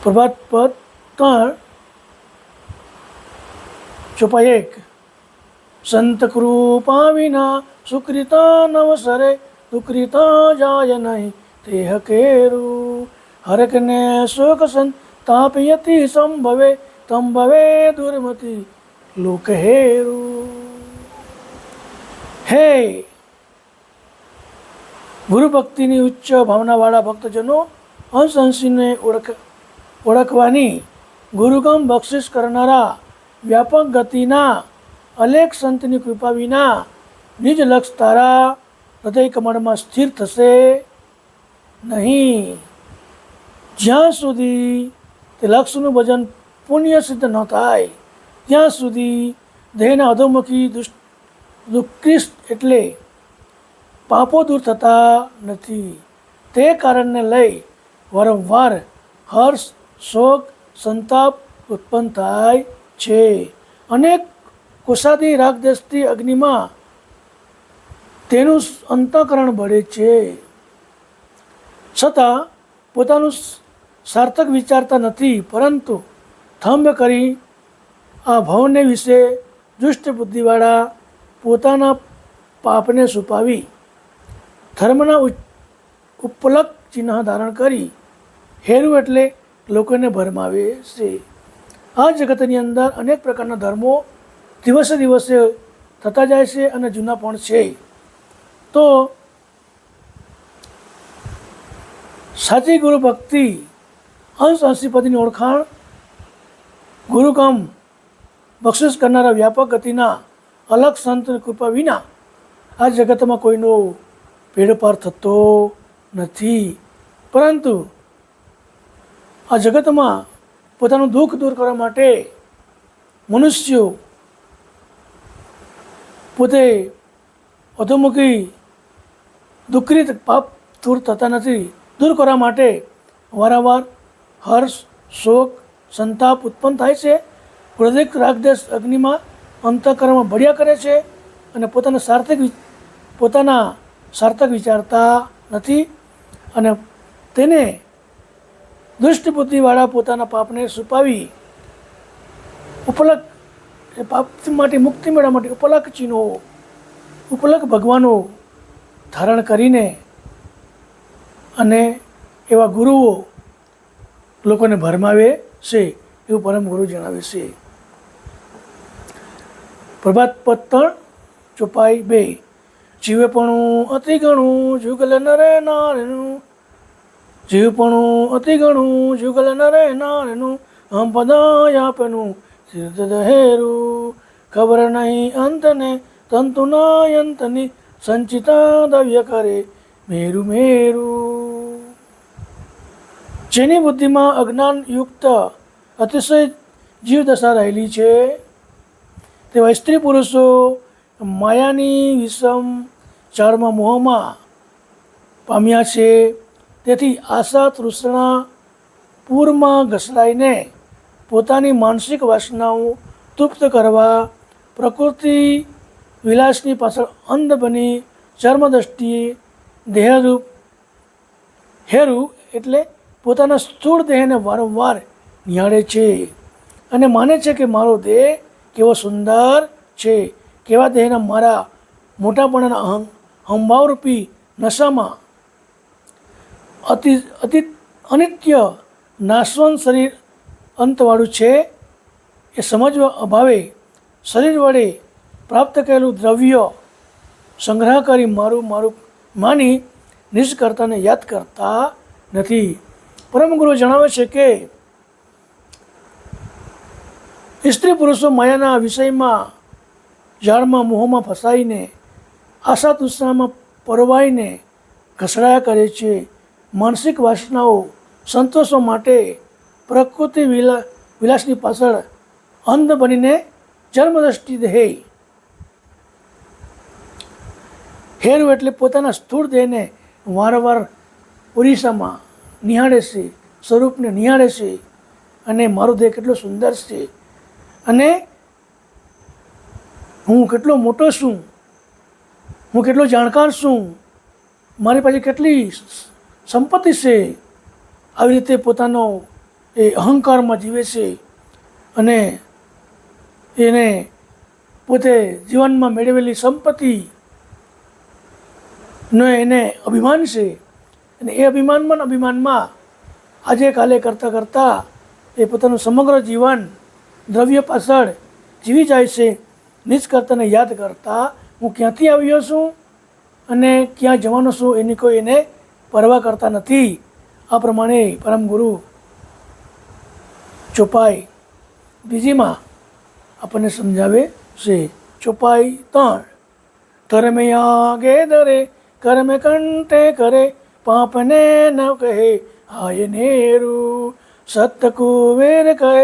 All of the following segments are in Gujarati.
પ્રભાત પદ 3 ચોપાઈ 1 સંત કૃપા વિના સુકૃતા નવસરે દુકૃતા જાય નહીં તે હકેરું હરકને શોક સંતાપયતિ સંભવે તંભવે દુર્મતિ લોકહેરું. હે ગુરુ ભક્તિની ઉચ્ચ ભાવનાવાળા ભક્તજનો, અંશ અંશીને ઓળખવાની ગુરુગમ બક્ષિસ કરનારા વ્યાપક ગતિના અલેખ સંતની કૃપા વિના નિજ લક્ષ તારા હૃદય કમળમાં સ્થિર થશે નહીં. જ્યાં સુધી તે લક્ષનું ભજન પુણ્ય સિદ્ધ ન થાય ત્યાં સુધી દેહના અધોમુખી દુષ્કૃષ્ટ એટલે પાપો દૂર થતા નથી. તે કારણને લઈ વારંવાર હર્ષ, શોક, સંતાપ ઉત્પન્ન થાય છે. અનેક કુશાદી રાગદેશથી અગ્નિમાં તેનું અંતઃકરણ બળે છે, છતાં પોતાનું સાર્થક વિચારતા નથી, પરંતુ થંભ કરી આ ભવને વિશે દુષ્ટ બુદ્ધિવાળા પોતાના પાપને છુપાવી ધર્મના ઉપલક ચિહ્ન ધારણ કરી હેરું એટલે લોકોને ભરમાવે છે. આ જગતની અંદર અનેક પ્રકારના ધર્મો દિવસે દિવસે થતા જાય છે અને જૂના પણ છે. તો સાચી ગુરુ ભક્તિ અંશ અંશીપતિની ઓળખાણ ગુરુકામ બક્ષિસ કરનારા વ્યાપક ગતિના અલગ સંત કૃપા વિના આ જગતમાં કોઈનો ભેડપાર થતો નથી. પરંતુ આ જગતમાં પોતાનું દુઃખ દૂર કરવા માટે મનુષ્યો પોતે અધોમુખી દુઃખિત પાપ દૂર થતા નથી. દૂર કરવા માટે વારંવાર હર્ષ, શોક, સંતાપ ઉત્પન્ન થાય છે. હૃદય રાગદેશ અગ્નિમાં અંતઃકરણમાં બળ્યા કરે છે અને પોતાના સાર્થક વિચારતા નથી અને તેને દુષ્ટ બુદ્ધિવાળા પોતાના પાપને છુપાવી ઉપલક પાપ માટે મુક્તિ મેળવવા માટે ઉપલક ચિહ્નો, ઉપલક ભગવાનો ધારણ કરીને અને એવા ગુરુઓ લોકોને ભરમાવે છે એવું પરમ ગુરુ જણાવે છે. પ્રભાત પદ 3 ચોપાઈ 2 જીવપણું અતિ ઘણું જુગલ નરે નારનું, જીવપણું અતિ ઘણું જુગલ નરે નારનું, હમ પદાયાપનું સિદ્ધ હેરું, ખબર નહીં અંતને તંતુના અંતની સંચિતા દવ્ય કરે મેરુ મેરુ. જેની બુદ્ધિમાં અજ્ઞાન યુક્ત અતિશય જીવદશા રહેલી છે તેવા સ્ત્રી પુરુષો માયાની વિષમ ચાળમાં મોહમાં પામ્યા છે. તેથી આશા તૃષ્ણા પૂરમાં ઘસડાઈને પોતાની માનસિક વાસનાઓ તૃપ્ત કરવા પ્રકૃતિ વિલાસની પાછળ અંધ બની ચર્મદ્રષ્ટિએ દેહરૂપ હેરું એટલે પોતાના સ્થૂળ દેહને વારંવાર નિહાળે છે અને માને છે કે મારો દેહ કેવો સુંદર છે, કેવા દેહના મારા મોટાપણાના હંભાવરૂપી નશામાં અતિ અનિત્ય નાશવંત શરીર અંતવાળું છે. એ સમજવા અભાવે શરીર વડે પ્રાપ્ત કરેલું દ્રવ્ય સંગ્રહ કરી મારું માની નિષ્કર્તાને યાદ કરતા નથી. પરમ ગુરુ જણાવે છે કે સ્ત્રી પુરુષો માયાના વિષયમાં જાળમાં મોહમાં ફસાઈને આશા તૃષ્ણામાં પરવાઈને ઘસડાયા કરે છે. માનસિક વાસનાઓ સંતોષવા માટે પ્રકૃતિ વિલાસની પાછળ અંધ બનીને જન્મદ્રષ્ટિ દેહ હેરું એટલે પોતાના સ્થૂળ દેહને વારંવાર ઓરિસ્સામાં નિહાળે છે, સ્વરૂપને નિહાળે છે અને મારો દેહ કેટલો સુંદર છે અને હું કેટલો મોટો છું, હું કેટલો જાણકાર છું, મારી પાસે કેટલી સંપત્તિ છે. આવી રીતે પોતાનો એ અહંકારમાં જીવે છે અને એને પોતે જીવનમાં મેળવેલી સંપત્તિનો એને અભિમાન છે અને એ અભિમાનમાં આજે કાલે કરતાં કરતાં એ પોતાનું સમગ્ર જીવન દ્રવ્ય પાછળ જીવી જાય છે, નિષ્કર્તાને યાદ કરતા હું ક્યાંથી આવ્યો છું અને ક્યાં જવાનો છું એની કોઈ એને પરવા કરતા નથી. આ પ્રમાણે પરમગુરુ ચોપાઈ બીજીમાં આપણને સમજાવે છે. ચોપાઈ 3 ધર્મે આગે ધરે કર્મ કંઠે કરે પાપને ન કહે હાય નેરું સત્ય કુવેર કહે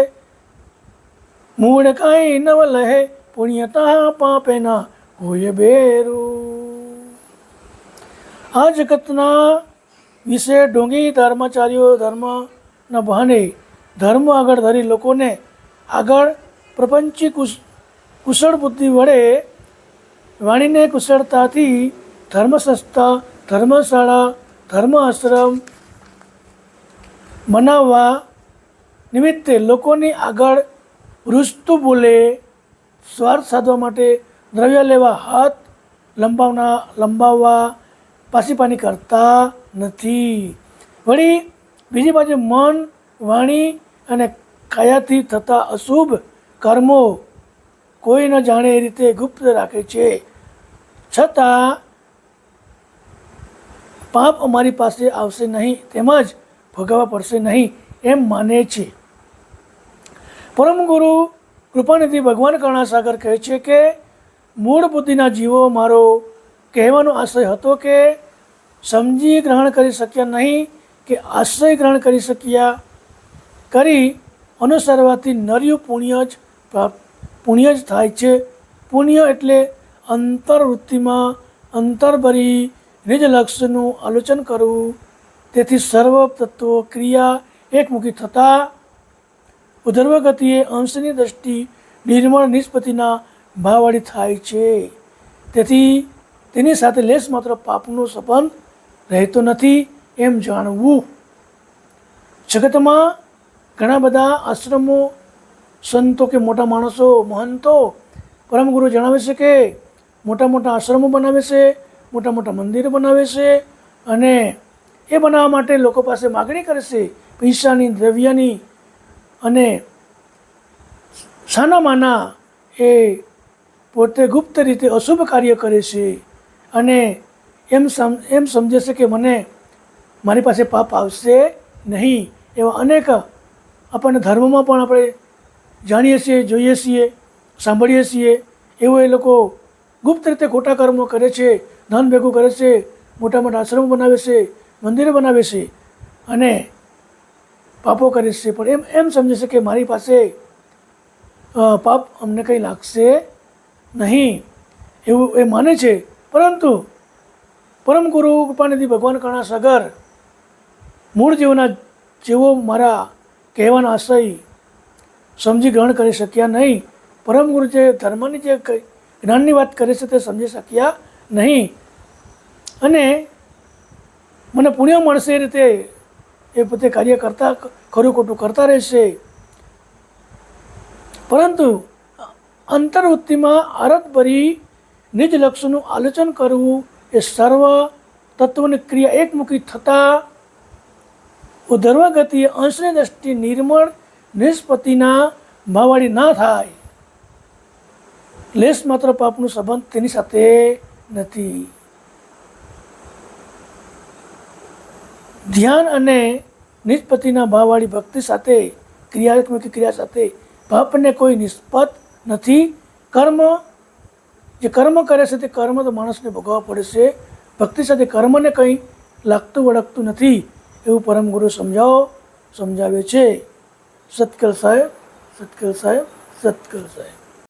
મૂળ કાંઈ નવ લહે પુણ્યતા પાપે ના હોય બેરું. આ જગતના વિશે ઢોંગી ધર્માચાર્યો ધર્મના બહાને ધર્મ આગળ ધરી લોકોને આગળ પ્રપંચી કુશળ બુદ્ધિ વડે વાણીને કુશળતાથી ધર્મસંસ્થા, ધર્મશાળા, ધર્મ આશ્રમ બનાવવા નિમિત્તે લોકોની આગળ રૂસતું બોલે, સ્વાર્થ સાધવા માટે દ્રવ્ય લેવા હાથ લંબાવવા પાસીપાની કરતા નથી. વળી બીજી બાજુ મન, વાણી અને કાયાથી થતા અશુભ કર્મો કોઈ ન જાણે એ રીતે ગુપ્ત રાખે છે, છતાં પાપ અમારી પાસે આવશે નહીં તેમજ ભોગવવા પડશે નહીં એમ માને છે. પરમગુરુ કૃપાનિધિ ભગવાન કરુણાસાગર કહે છે કે મૂળ બુદ્ધિના જીવો મારો કહેવાનો આશય હતો કે સમજી ગ્રહણ કરી શક્યા નહીં કે આશ્રય ગ્રહણ કરી શક્યા કરી અનુસરવાથી નર્યું પુણ્ય જ થાય છે. પુણ્ય એટલે અંતરવૃત્તિમાં અંતરભરી નિજ લક્ષ્યનું આલોચન કરવું. તેથી સર્વ તત્વો ક્રિયા એકમુખી થતાં ઉધર્વ ગતિએ અંશની દ્રષ્ટિ નિર્મળ નિષ્પત્તિના ભાવવાળી થાય છે. તેથી તેની સાથે લેશ માત્ર પાપનો સંબંધ રહેતો નથી એમ જાણવું. જગતમાં ઘણા બધા આશ્રમો, સંતો કે મોટા માણસો, મહંતો પરમગુરુ જણાવે છે કે મોટા મોટા આશ્રમો બનાવે છે, મોટા મોટા મંદિરો બનાવે છે અને એ બનાવવા માટે લોકો પાસે માગણી કરે છે પૈસાની, દ્રવ્યની અને સાનામાના એ પોતે ગુપ્ત રીતે અશુભ કાર્ય કરે છે અને એમ સમજે છે કે મારી પાસે પાપ આવશે નહીં. એવા અનેક આપણને ધર્મમાં પણ આપણે જાણીએ છીએ, જોઈએ છીએ, સાંભળીએ છીએ. એવું એ લોકો ગુપ્ત રીતે ખોટા કર્મો કરે છે, ધન ભેગું કરે છે, મોટા મોટા આશ્રમો બનાવે છે, મંદિરો બનાવે છે અને પાપો કરે છે. પણ એમ સમજે છે કે મારી પાસે પાપ અમને કંઈ લાગશે નહીં એવું એ માને છે. પરંતુ પરમગુરુ કૃપાનિધિ ભગવાન કરુણાસાગર મૂળ જેવો મારા કહેવાના આશય સમજી ગ્રહણ કરી શક્યા નહીં. પરમગુરુ જે ધર્મની જે જ્ઞાનની વાત કરે છે તે સમજી શક્યા નહીં અને મને પુણ્ય મળશે એ રીતે એ પોતે કાર્ય કરતા ખરું ખોટું કરતા રહેશે. પરંતુ અંતર્વૃત્તિમાં આરતભરી નિજ લક્ષ્યનું આલોચન કરવું એ સર્વ તત્વની ક્રિયા એકમુખી થતાં ઉધર્વ ગતિએ અંશની દ્રષ્ટિ નિર્મળ નિષ્પત્તિના ભાવવાળી ના થાય. લેશ માત્ર પાપનો સંબંધ તેની સાથે નથી. ધ્યાન અને નિષ્પત્તિના ભાવવાળી ભક્તિ સાથે, ક્રિયાત્મક ક્રિયા સાથે પાપને કોઈ નિષ્પત નથી. જે કર્મ કરે છે તે કર્મ તો માણસને ભોગવવા પડે છે. ભક્તિ સાથે કર્મને કંઈ લાગતું વળગતું નથી એવું પરમગુરુ સમજાવે છે. સત્કલ સાહેબ, સત્કલ સાહેબ, સત્કલ સાહેબ.